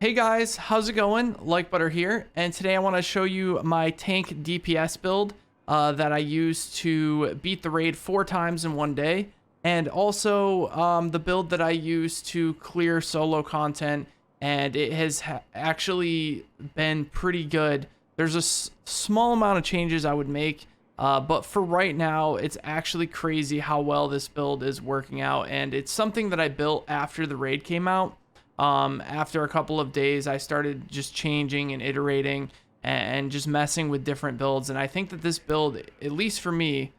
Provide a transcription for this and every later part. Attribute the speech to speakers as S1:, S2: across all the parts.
S1: Hey guys, how's it going? Like Butter here, and today I want to show you my tank DPS build that I used to beat the raid 4 times in one day, and also the build that I used to clear solo content, and it has actually been pretty good. There's a small amount of changes I would make, but for right now, it's actually crazy how well this build is working out, and it's something that I built after the raid came out. After a couple of days, I started just changing and iterating and just messing with different builds. And I think that this build, at least for me,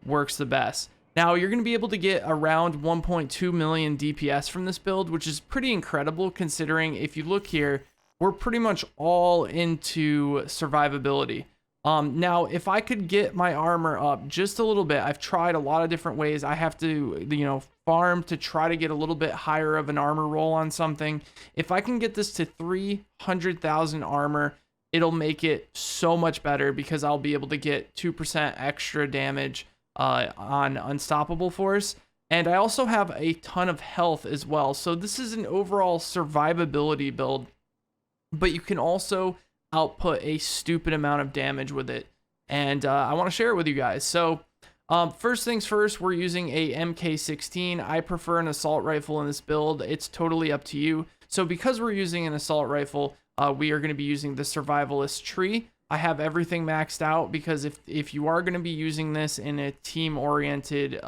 S1: works the best. Now, you're going to be able to get around 1.2 million DPS from this build, which is pretty incredible considering if you look here, we're pretty much all into survivability. Now, if I could get my armor up just a little bit, I've tried a lot of different ways. I have to, farm to try to get a little bit higher of an armor roll on something. If I can get this to 300,000 armor, it'll make it so much better because I'll be able to get 2% extra damage on Unstoppable Force. And I also have a ton of health as well. So this is an overall survivability build, but you can also output a stupid amount of damage with it, and I want to share it with you guys. So first things first, we're using a MK16. I prefer an assault rifle in this build. It's totally up to you. So because we're using an assault rifle, we are going to be using the survivalist tree. I have everything maxed out because if you are going to be using this in a team oriented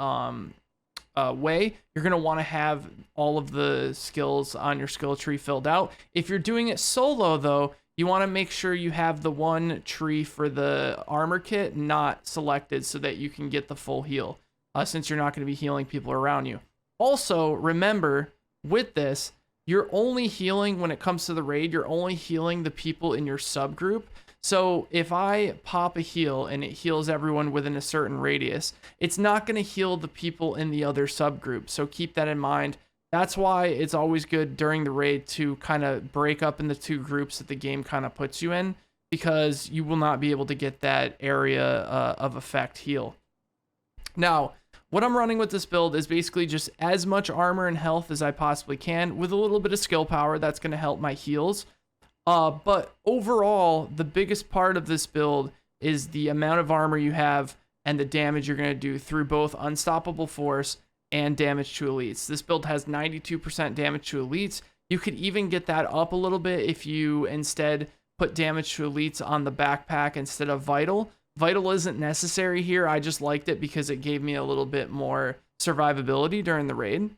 S1: way, you're going to want to have all of the skills on your skill tree filled out. If you're doing it solo though, you want to make sure you have the one tree for the armor kit not selected so that you can get the full heal, since you're not going to be healing people around you. Also, remember, with this, you're only healing when it comes to the raid, you're only healing the people in your subgroup. So if I pop a heal and it heals everyone within a certain radius, it's not going to heal the people in the other subgroup. So keep that in mind. That's why it's always good during the raid to kind of break up into two groups that the game kind of puts you in, because you will not be able to get that area of effect heal. Now, what I'm running with this build is basically just as much armor and health as I possibly can with a little bit of skill power. That's going to help my heals. But overall, the biggest part of this build is the amount of armor you have and the damage you're going to do through both Unstoppable Force and damage to elites. This build has 92% damage to elites. You could even get that up a little bit if you instead put damage to elites on the backpack instead of vital. Vital isn't necessary here. I just liked it because it gave me a little bit more survivability during the raid.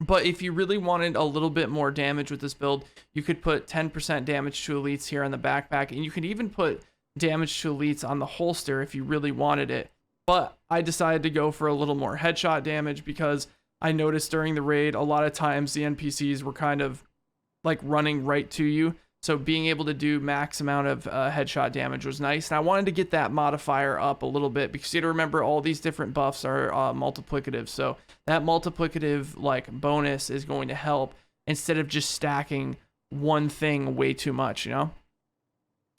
S1: But if you really wanted a little bit more damage with this build, you could put 10% damage to elites here on the backpack, and you could even put damage to elites on the holster if you really wanted it. But I decided to go for a little more headshot damage because I noticed during the raid, a lot of times the NPCs were kind of like running right to you. So being able to do max amount of headshot damage was nice. And I wanted to get that modifier up a little bit because you have to remember all these different buffs are multiplicative. So that multiplicative like bonus is going to help instead of just stacking one thing way too much,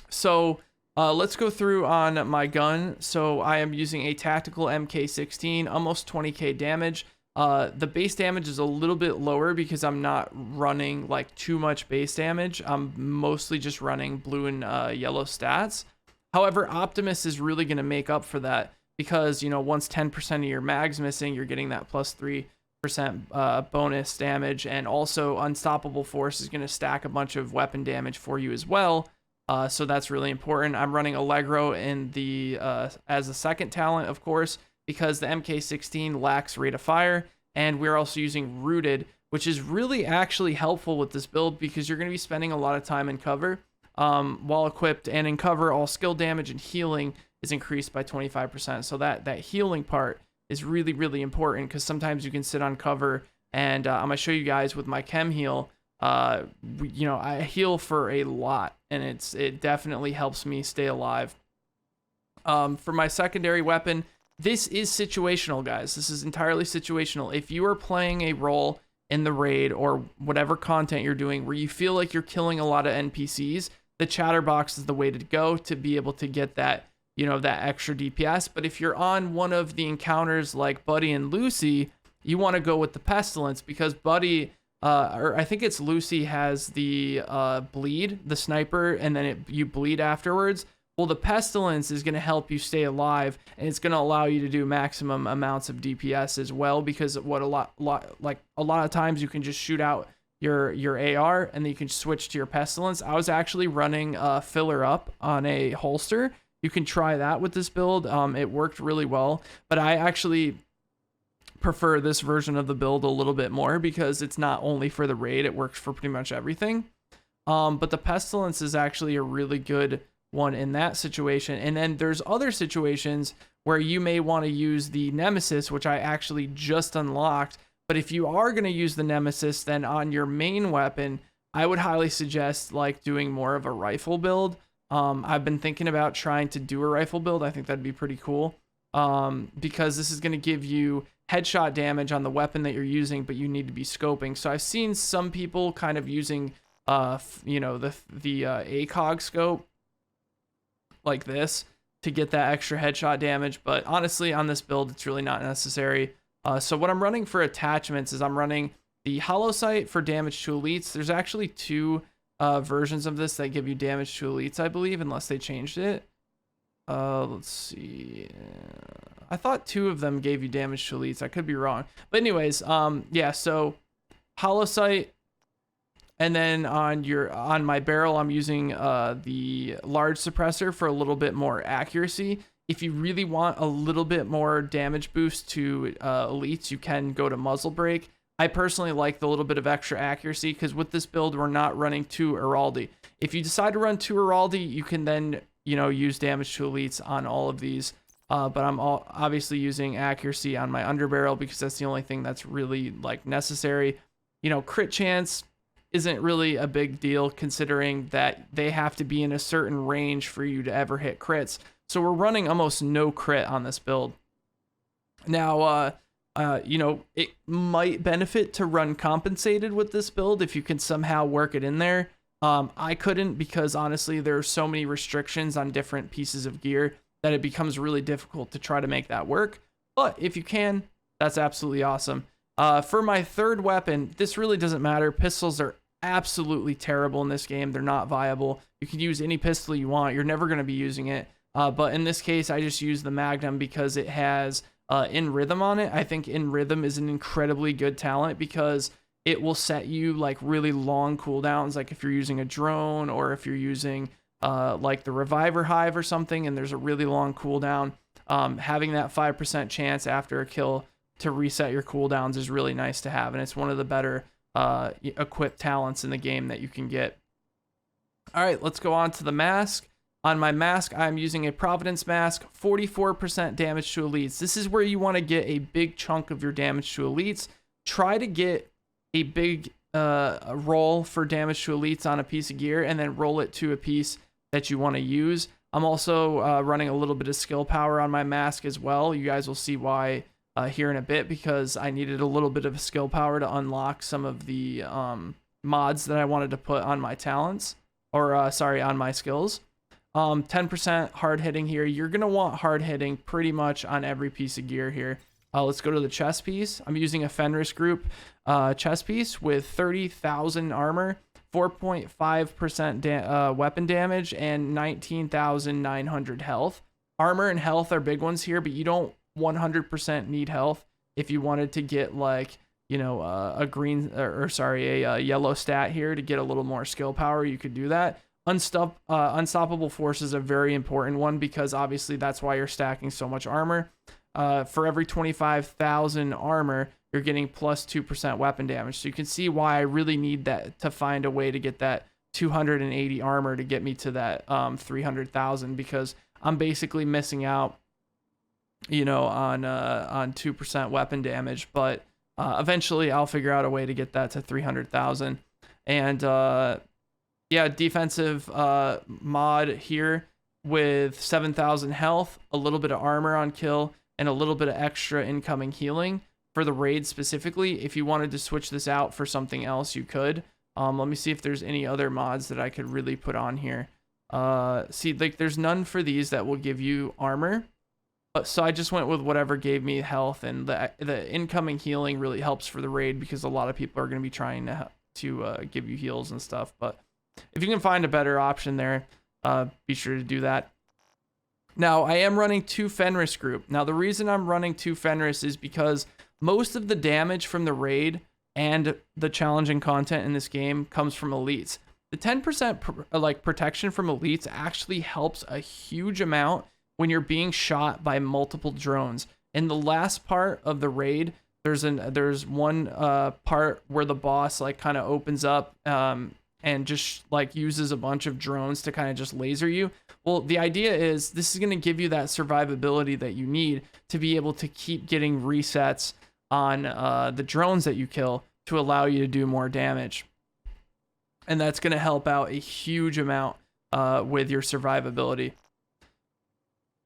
S1: So let's go through on my gun. So I am using a tactical MK16, almost 20k damage. The base damage is a little bit lower because I'm not running like too much base damage. I'm mostly just running blue and yellow stats. However, Optimus is really going to make up for that because, once 10% of your mag's missing, you're getting that plus 3% bonus damage. And also Unstoppable Force is going to stack a bunch of weapon damage for you as well. So that's really important. I'm running Allegro in the as a second talent, of course, because the MK16 lacks rate of fire, and we're also using Rooted, which is really actually helpful with this build because you're going to be spending a lot of time in cover. While equipped and in cover, all skill damage and healing is increased by 25%. So that healing part is really, really important because sometimes you can sit on cover, and I'm going to show you guys with my chem heal. I heal for a lot, and it definitely helps me stay alive. For my secondary weapon, this is situational, guys. This is entirely situational. If you are playing a role in the raid or whatever content you're doing where you feel like you're killing a lot of NPCs, the chatterbox is the way to go to be able to get that, that extra DPS. But if you're on one of the encounters like Buddy and Lucy, you want to go with the Pestilence because Buddy or I think it's Lucy has the bleed, the sniper, and then you bleed afterwards. Well, the pestilence is going to help you stay alive, and it's going to allow you to do maximum amounts of DPS as well, because what a lot of times you can just shoot out your AR and then you can switch to your pestilence. I was actually running filler up on a holster. You can try that with this build. It worked really well, but I actually prefer this version of the build a little bit more because it's not only for the raid, it works for pretty much everything. But the pestilence is actually a really good one in that situation. And then there's other situations where you may want to use the nemesis, which I actually just unlocked. But if you are going to use the nemesis, then on your main weapon, I would highly suggest like doing more of a rifle build. I've been thinking about trying to do a rifle build. I think that'd be pretty cool, because this is going to give you headshot damage on the weapon that you're using, but you need to be scoping. So I've seen some people kind of using the ACOG scope like this to get that extra headshot damage, but honestly on this build it's really not necessary. So what I'm running for attachments is I'm running the hollow sight for damage to elites. There's actually two versions of this that give you damage to elites, I believe, unless they changed it. Let's see, I thought two of them gave you damage to elites. I could be wrong, but anyways, yeah, so hollow sight. And then on my barrel, I'm using the large suppressor for a little bit more accuracy. If you really want a little bit more damage boost to elites, you can go to muzzle brake. I personally like the little bit of extra accuracy because with this build, we're not running 2 Heraldi. If you decide to run 2 Heraldi, you can then use damage to elites on all of these. But I'm obviously using accuracy on my underbarrel because that's the only thing that's really like necessary. Crit chance isn't really a big deal considering that they have to be in a certain range for you to ever hit crits. So we're running almost no crit on this build. Now, it might benefit to run compensated with this build if you can somehow work it in there. I couldn't because honestly, there are so many restrictions on different pieces of gear that it becomes really difficult to try to make that work. But if you can, that's absolutely awesome. For my third weapon, this really doesn't matter. Pistols are absolutely terrible in this game. They're not viable. You can use any pistol you want. You're never going to be using it. But in this case, I just use the Magnum because it has In Rhythm on it. I think In Rhythm is an incredibly good talent because it will set you like really long cooldowns. Like if you're using a drone or if you're using like the Reviver Hive or something, and there's a really long cooldown, having that 5% chance after a kill to reset your cooldowns is really nice to have, and it's one of the better equipped talents in the game that you can get. All right, let's go on to the mask. On my mask, I'm using a Providence mask, 44% damage to elites. This is where you want to get a big chunk of your damage to elites. Try to get a big roll for damage to elites on a piece of gear and then roll it to a piece that you want to use. I'm also running a little bit of skill power on my mask as well. You guys will see why here in a bit, because I needed a little bit of skill power to unlock some of the mods that I wanted to put on my talents, or on my skills. 10% hard hitting here. You're going to want hard hitting pretty much on every piece of gear here. Let's go to the chest piece. I'm using a Fenris group chest piece with 30,000 armor, 4.5% weapon damage, and 19,900 health. Armor and health are big ones here, but you don't 100% need health. If you wanted to get like, a yellow stat here to get a little more skill power, you could do that. Unstoppable force is a very important one because obviously that's why you're stacking so much armor. For every 25,000 armor, you're getting plus 2% weapon damage. So you can see why I really need that to find a way to get that 280 armor to get me to that 300,000, because I'm basically missing out, on 2% weapon damage. But eventually I'll figure out a way to get that to 300,000. And defensive mod here with 7,000 health, a little bit of armor on kill, and a little bit of extra incoming healing for the raid specifically. If you wanted to switch this out for something else, you could. Let me see if there's any other mods that I could really put on here. See, like there's none for these that will give you armor. But so I just went with whatever gave me health, and the incoming healing really helps for the raid because a lot of people are going to be trying to give you heals and stuff. But if you can find a better option there, be sure to do that. Now, I am running 2 Fenris group. Now, the reason I'm running 2 Fenris is because most of the damage from the raid and the challenging content in this game comes from elites. The 10% protection from elites actually helps a huge amount when you're being shot by multiple drones. In the last part of the raid, there's one part where the boss like kind of opens up and just like uses a bunch of drones to kind of just laser you. Well, the idea is this is going to give you that survivability that you need to be able to keep getting resets on the drones that you kill to allow you to do more damage. And that's going to help out a huge amount with your survivability.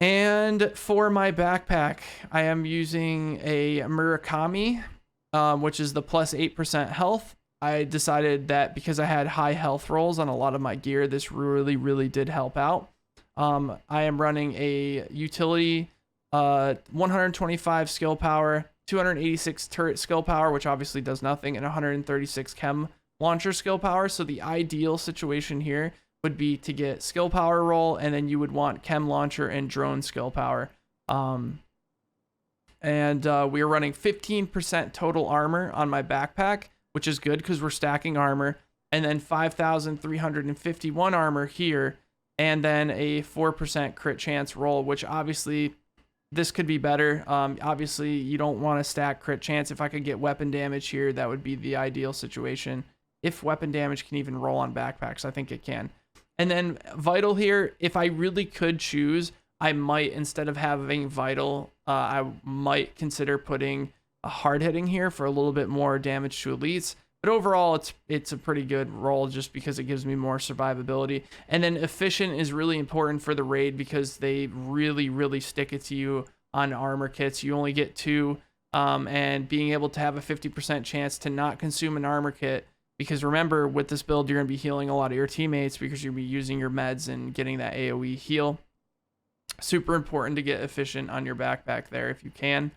S1: And for my backpack, I am using a Murakami, which is the plus 8% health. I decided that because I had high health rolls on a lot of my gear, this really did help out. I am running a utility, 125 skill power, 286 turret skill power, which obviously does nothing, and 136 chem launcher skill power. So the ideal situation here would be to get skill power roll, and then you would want chem launcher and drone skill power. We are running 15% total armor on my backpack, which is good because we're stacking armor, and then 5,351 armor here, and then a 4% crit chance roll, which obviously this could be better. Obviously you don't want to stack crit chance. If I could get weapon damage here, that would be the ideal situation. If weapon damage can even roll on backpacks, I think it can. And then vital here, if I really could choose, I might, instead of having vital, I might consider putting a hard hitting here for a little bit more damage to elites. But overall, it's a pretty good roll just because it gives me more survivability. And then efficient is really important for the raid because they really stick it to you on armor kits. You only get 2, and being able to have a 50% chance to not consume an armor kit, because remember, with this build, you're going to be healing a lot of your teammates because you'll be using your meds and getting that AoE heal. Super important to get efficient on your backpack there if you can.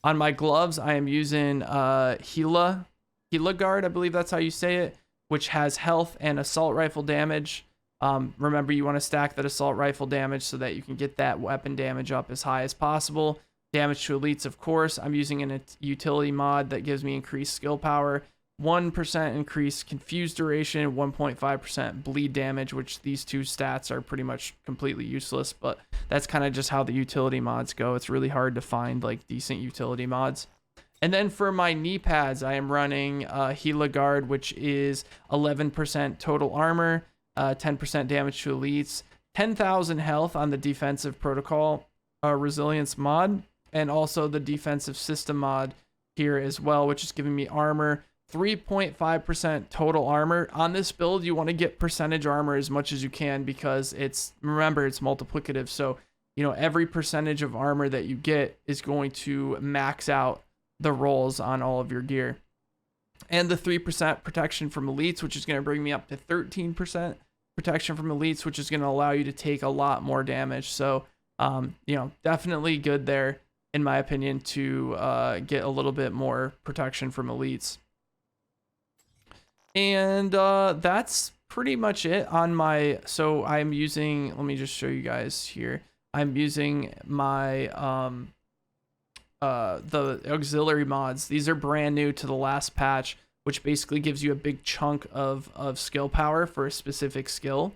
S1: On my gloves, I am using Hila Guard, I believe that's how you say it, which has health and assault rifle damage. Remember, you want to stack that assault rifle damage so that you can get that weapon damage up as high as possible. Damage to elites, of course. I'm using a utility mod that gives me increased skill power, 1% increased confused duration, 1.5% bleed damage, which these 2 stats are pretty much completely useless, but that's kind of just how the utility mods go. It's really hard to find like decent utility mods. And then for my knee pads, I am running Hila Guard, which is 11% total armor, 10% damage to elites, 10,000 health on the defensive protocol resilience mod, and also the defensive system mod here as well, which is giving me armor, 3.5% total armor. On this build, you want to get percentage armor as much as you can because remember, it's multiplicative. So, every percentage of armor that you get is going to max out the rolls on all of your gear. And the 3% protection from elites, which is going to bring me up to 13% protection from elites, which is going to allow you to take a lot more damage. So, definitely good there, in my opinion, to get a little bit more protection from elites. And that's pretty much it on my, so I'm using, let me just show you guys here. I'm using my, the auxiliary mods. These are brand new to the last patch, which basically gives you a big chunk of skill power for a specific skill.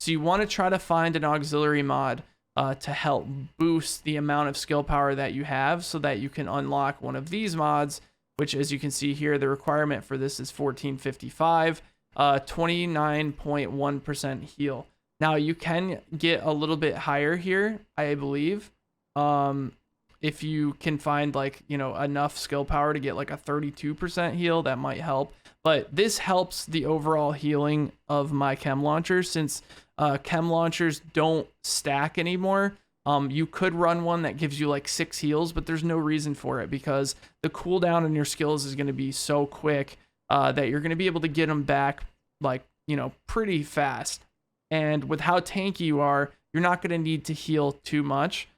S1: So you want to try to find an auxiliary mod to help boost the amount of skill power that you have so that you can unlock one of these mods, which, as you can see here, the requirement for this is 1455, 29.1% heal. Now, you can get a little bit higher here, I believe, if you can find, enough skill power to get, a 32% heal, that might help. But this helps the overall healing of my chem launchers, since chem launchers don't stack anymore. You could run one that gives you 6 heals, but there's no reason for it because the cooldown on your skills is going to be so quick that you're going to be able to get them back pretty fast. And with how tanky you are, you're not going to need to heal too much.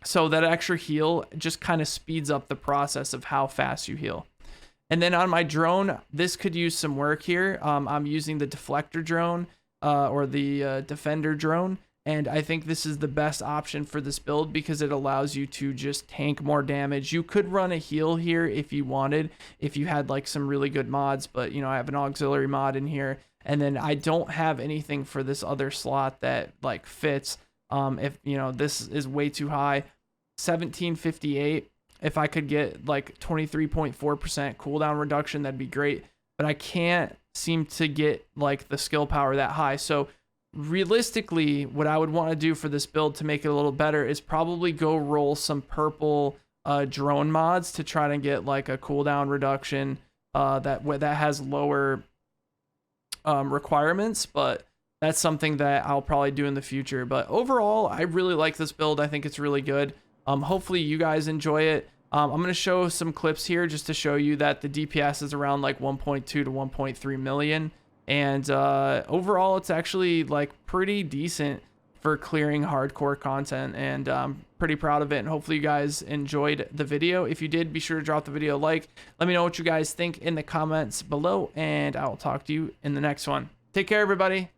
S1: So that extra heal just kind of speeds up the process of how fast you heal. And then on my drone, this could use some work here. I'm using the deflector drone or the defender drone. And I think this is the best option for this build because it allows you to just tank more damage. You could run a heal here if you wanted, if you had like some really good mods. But, you know, I have an auxiliary mod in here. And then I don't have anything for this other slot that like fits. If, you know, this is way too high. 1758. If I could get like 23.4% cooldown reduction, that'd be great. But I can't seem to get like the skill power that high. So realistically, what I would want to do for this build to make it a little better is probably go roll some purple drone mods to try to get like a cooldown reduction that has lower requirements. But that's something that I'll probably do in the future. But overall, I really like this build. I think it's really good. Hopefully you guys enjoy it. I'm going to show some clips here just to show you that the DPS is around like 1.2 to 1.3 million. And overall, it's actually like pretty decent for clearing hardcore content. And I'm pretty proud of it. And hopefully you guys enjoyed the video. If you did, be sure to drop the video a like. Let me know what you guys think in the comments below. And I will talk to you in the next one. Take care, everybody.